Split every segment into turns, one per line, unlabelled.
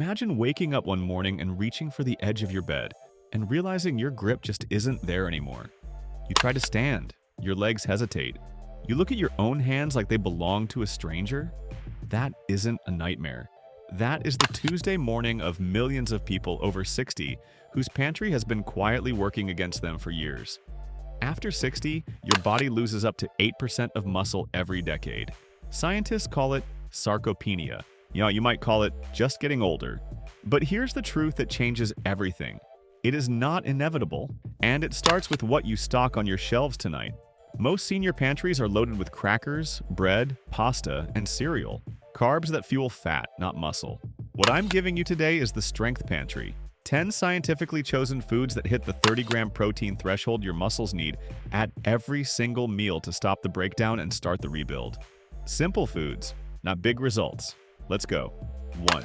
Imagine waking up one morning and reaching for the edge of your bed and realizing your grip just isn't there anymore. You try to stand, your legs hesitate. You look at your own hands like they belong to a stranger. That isn't a nightmare. That is the Tuesday morning of millions of people over 60 whose pantry has been quietly working against them for years. After 60, your body loses up to 8% of muscle every decade. Scientists call it sarcopenia. You might call it just getting older. But here's the truth that changes everything. It is not inevitable, and it starts with what you stock on your shelves tonight. Most senior pantries are loaded with crackers, bread, pasta, and cereal. Carbs that fuel fat, not muscle. What I'm giving you today is the Strength Pantry. 10 scientifically chosen foods that hit the 30-gram protein threshold your muscles need at every single meal to stop the breakdown and start the rebuild. Simple foods, not big results. Let's go. 1.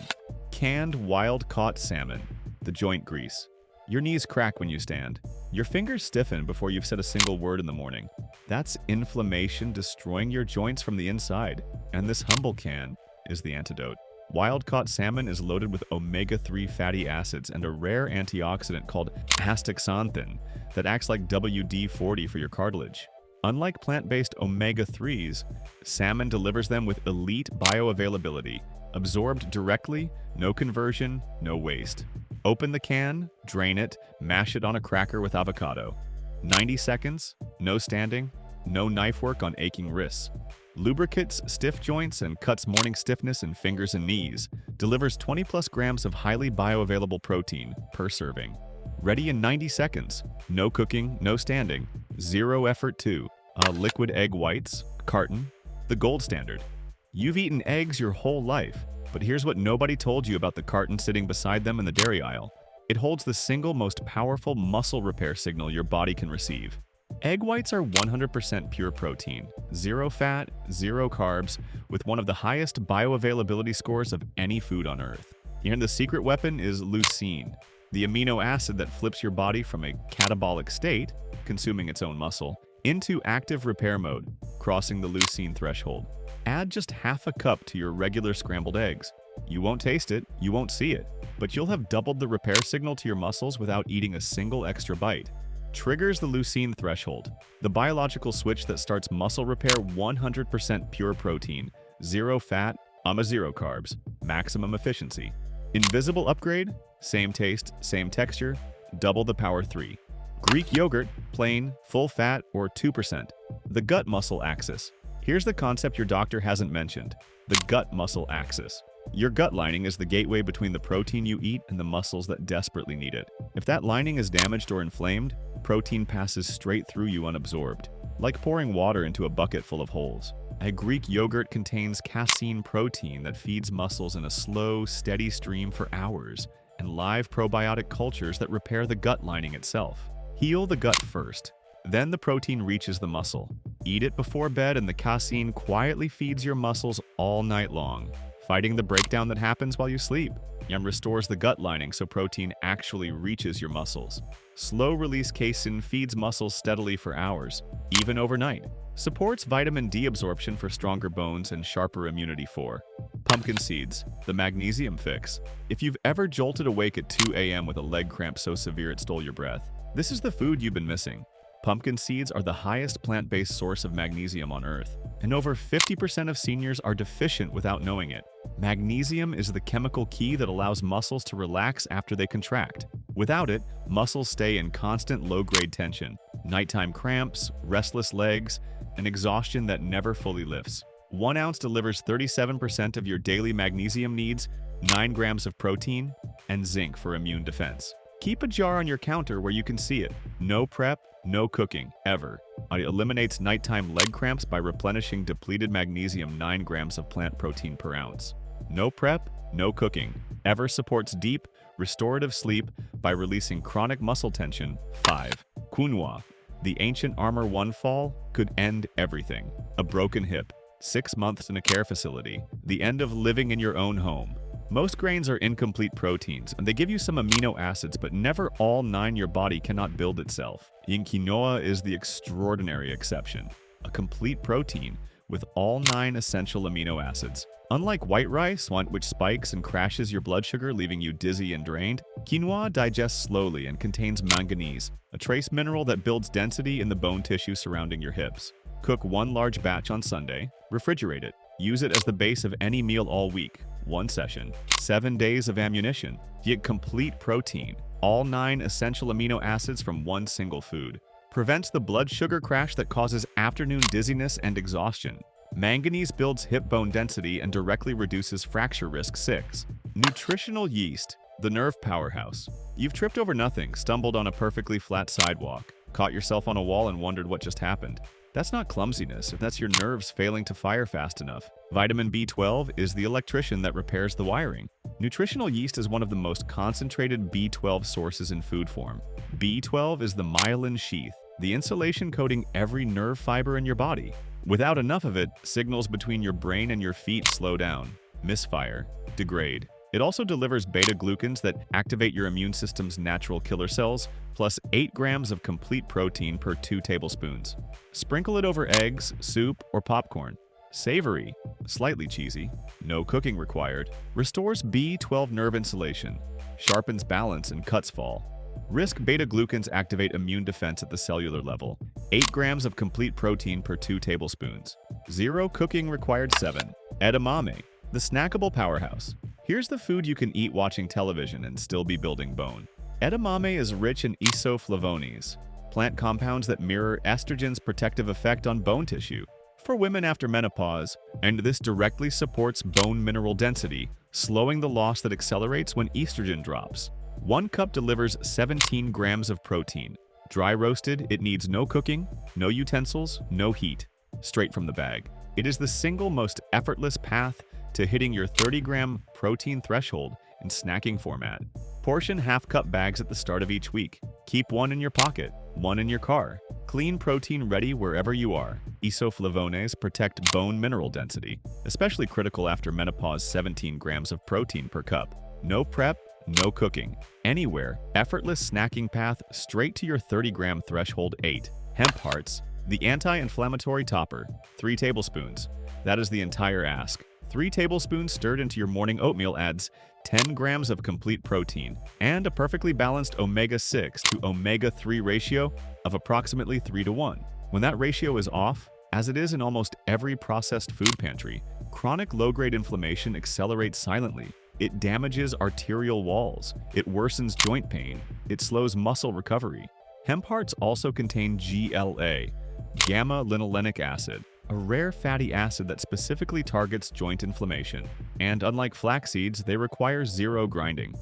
Canned wild-caught salmon, the joint grease. Your knees crack when you stand. Your fingers stiffen before you've said a single word in the morning. That's inflammation destroying your joints from the inside. And this humble can is the antidote. Wild-caught salmon is loaded with omega-3 fatty acids and a rare antioxidant called astaxanthin that acts like WD-40 for your cartilage. Unlike plant-based omega-3s, salmon delivers them with elite bioavailability, absorbed directly, no conversion, no waste. Open the can, drain it, mash it on a cracker with avocado. 90 seconds, no standing, no knife work on aching wrists. Lubricates stiff joints and cuts morning stiffness in fingers and knees. Delivers 20+ grams of highly bioavailable protein per serving. Ready in 90 seconds. No cooking, no standing. Zero effort too. Liquid egg whites, carton, the gold standard. You've eaten eggs your whole life, but here's what nobody told you about the carton sitting beside them in the dairy aisle. It holds the single most powerful muscle repair signal your body can receive. Egg whites are 100% pure protein, zero fat, zero carbs, with one of the highest bioavailability scores of any food on Earth. And the secret weapon is leucine, the amino acid that flips your body from a catabolic state, consuming its own muscle, into active repair mode, crossing the leucine threshold. Add just half a cup to your regular scrambled eggs. You won't taste it, you won't see it, but you'll have doubled the repair signal to your muscles without eating a single extra bite. Triggers the leucine threshold, the biological switch that starts muscle repair. 100% pure protein, zero fat, zero carbs, maximum efficiency. Invisible upgrade, same taste, same texture, double the power 3. Greek yogurt, plain, full fat, or 2%. The gut muscle axis. Here's the concept your doctor hasn't mentioned, the gut muscle axis. Your gut lining is the gateway between the protein you eat and the muscles that desperately need it. If that lining is damaged or inflamed, protein passes straight through you unabsorbed, like pouring water into a bucket full of holes. A Greek yogurt contains casein protein that feeds muscles in a slow, steady stream for hours, and live probiotic cultures that repair the gut lining itself. Heal the gut first, then the protein reaches the muscle. Eat it before bed and the casein quietly feeds your muscles all night long, fighting the breakdown that happens while you sleep. And restores the gut lining so protein actually reaches your muscles. Slow-release casein feeds muscles steadily for hours, even overnight. Supports vitamin D absorption for stronger bones and sharper immunity for pumpkin seeds, the magnesium fix. If you've ever jolted awake at 2 a.m. with a leg cramp so severe it stole your breath, this is the food you've been missing. Pumpkin seeds are the highest plant-based source of magnesium on Earth, and over 50% of seniors are deficient without knowing it. Magnesium is the chemical key that allows muscles to relax after they contract. Without it, muscles stay in constant low-grade tension, nighttime cramps, restless legs, and exhaustion that never fully lifts. 1 ounce delivers 37% of your daily magnesium needs, 9 grams of protein, and zinc for immune defense. Keep a jar on your counter where you can see it. No prep, no cooking, ever. It eliminates nighttime leg cramps by replenishing depleted magnesium. 9 grams of plant protein per ounce. No prep, no cooking. Ever supports deep, restorative sleep by releasing chronic muscle tension. 5. Quinoa. The ancient armor one fall could end everything. A broken hip, 6 months in a care facility, the end of living in your own home. Most grains are incomplete proteins, and they give you some amino acids, but never all 9 your body cannot build itself. Quinoa is the extraordinary exception. A complete protein with all 9 essential amino acids. Unlike white rice, which spikes and crashes your blood sugar, leaving you dizzy and drained, quinoa digests slowly and contains manganese, a trace mineral that builds density in the bone tissue surrounding your hips. Cook 1 large batch on Sunday, refrigerate it. Use it as the base of any meal all week. 1 session, 7 days of ammunition. Get complete protein, all 9 essential amino acids from 1 single food. Prevents the blood sugar crash that causes afternoon dizziness and exhaustion. Manganese builds hip bone density and directly reduces fracture risk. 6. Nutritional yeast, the nerve powerhouse. You've tripped over nothing, stumbled on a perfectly flat sidewalk, caught yourself on a wall and wondered what just happened. That's not clumsiness, that's your nerves failing to fire fast enough. Vitamin B12 is the electrician that repairs the wiring. Nutritional yeast is one of the most concentrated B12 sources in food form. B12 is the myelin sheath, the insulation coating every nerve fiber in your body. Without enough of it, signals between your brain and your feet slow down, misfire, degrade. It also delivers beta-glucans that activate your immune system's natural killer cells, plus 8 grams of complete protein per 2 tablespoons. Sprinkle it over eggs, soup, or popcorn. Savory, slightly cheesy, no cooking required, restores B12 nerve insulation, sharpens balance and cuts fall. Risk beta-glucans activate immune defense at the cellular level. 8 grams of complete protein per 2 tablespoons. 0 cooking required. 7. Edamame, the snackable powerhouse. Here's the food you can eat watching television and still be building bone. Edamame is rich in isoflavones, plant compounds that mirror estrogen's protective effect on bone tissue for women after menopause, and this directly supports bone mineral density, slowing the loss that accelerates when estrogen drops. 1 cup delivers 17 grams of protein. Dry roasted, it needs no cooking, no utensils, no heat. Straight from the bag. It is the single most effortless path to hitting your 30-gram protein threshold in snacking format. Portion half-cup bags at the start of each week. Keep 1 in your pocket, 1 in your car. Clean protein ready wherever you are. Isoflavones protect bone mineral density, especially critical after menopause. 17 grams of protein per cup. No prep, no cooking. Anywhere, effortless snacking path straight to your 30-gram threshold. 8. Hemp hearts, the anti-inflammatory topper. 3 tablespoons. That is the entire ask. 3 tablespoons stirred into your morning oatmeal adds 10 grams of complete protein and a perfectly balanced omega-6 to omega-3 ratio of approximately 3:1. When that ratio is off, as it is in almost every processed food pantry, chronic low-grade inflammation accelerates silently. It damages arterial walls, it worsens joint pain, it slows muscle recovery. Hemp hearts also contain GLA, gamma-linolenic acid, a rare fatty acid that specifically targets joint inflammation, and unlike flax seeds, they require 0 grinding.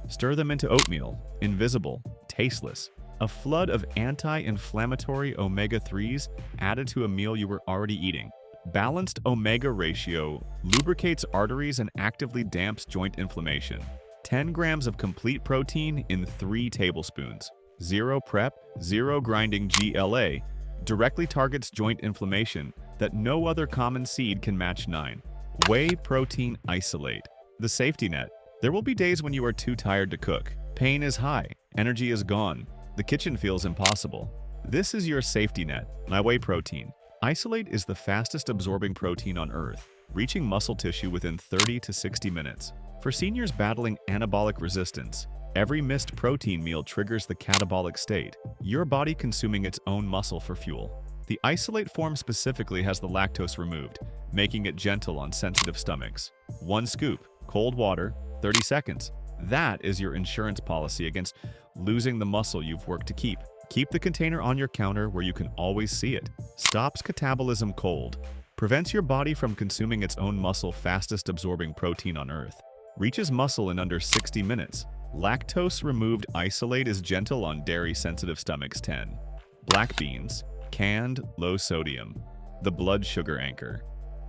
Stir them into oatmeal, invisible, tasteless, a flood of anti-inflammatory omega-3s added to a meal you were already eating. Balanced omega ratio lubricates arteries and actively damps joint inflammation. 10 grams of complete protein in 3 tablespoons. 0 prep, 0 grinding. GLA directly targets joint inflammation that no other common seed can match. 9. Whey protein isolate, the safety net. There will be days when you are too tired to cook. Pain is high, energy is gone, the kitchen feels impossible. This is your safety net. Whey protein. Isolate is the fastest absorbing protein on Earth, reaching muscle tissue within 30 to 60 minutes. For seniors battling anabolic resistance, every missed protein meal triggers the catabolic state, your body consuming its own muscle for fuel. The isolate form specifically has the lactose removed, making it gentle on sensitive stomachs. 1 scoop, cold water, 30 seconds. That is your insurance policy against losing the muscle you've worked to keep. Keep the container on your counter where you can always see it. Stops catabolism cold. Prevents your body from consuming its own muscle. Fastest absorbing protein on Earth. Reaches muscle in under 60 minutes. Lactose removed isolate is gentle on dairy-sensitive stomachs. 10. Black beans. Canned, low sodium. The blood sugar anchor.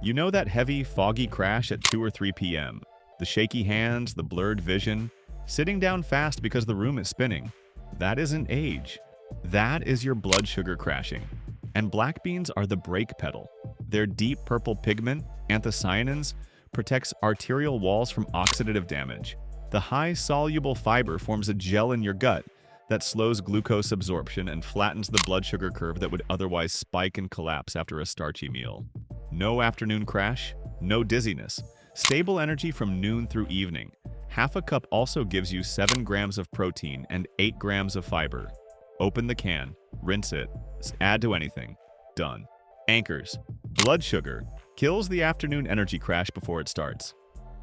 You know that heavy, foggy crash at 2 or 3 p.m.? The shaky hands, the blurred vision, sitting down fast because the room is spinning. That isn't age. That is your blood sugar crashing. And black beans are the brake pedal. Their deep purple pigment, anthocyanins, protects arterial walls from oxidative damage. The high-soluble fiber forms a gel in your gut that slows glucose absorption and flattens the blood sugar curve that would otherwise spike and collapse after a starchy meal. No afternoon crash, no dizziness. Stable energy from noon through evening. Half a cup also gives you 7 grams of protein and 8 grams of fiber. Open the can, rinse it, add to anything. Done. Anchors. Blood sugar. Kills the afternoon energy crash before it starts.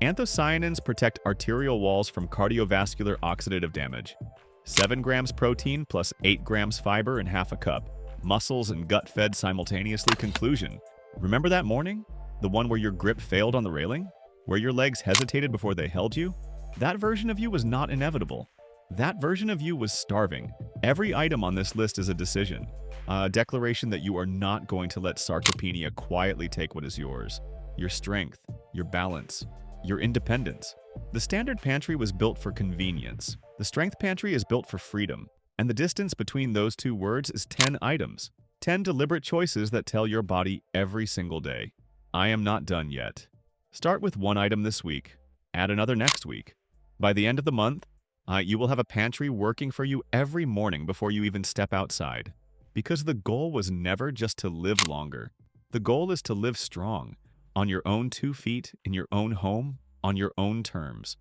Anthocyanins protect arterial walls from cardiovascular oxidative damage. 7 grams protein plus 8 grams fiber in half a cup. Muscles and gut fed simultaneously. Conclusion. Remember that morning? The one where your grip failed on the railing? Where your legs hesitated before they held you? That version of you was not inevitable. That version of you was starving. Every item on this list is a decision. A declaration that you are not going to let Sarcopenia quietly take what is yours. Your strength, your balance, your independence. The standard pantry was built for convenience. The strength pantry is built for freedom. And the distance between those two words is 10 items. 10 deliberate choices that tell your body every single day, I am not done yet. Start with 1 item this week. Add another next week. By the end of the month, you will have a pantry working for you every morning before you even step outside. Because the goal was never just to live longer. The goal is to live strong, on your own 2 feet, in your own home, on your own terms.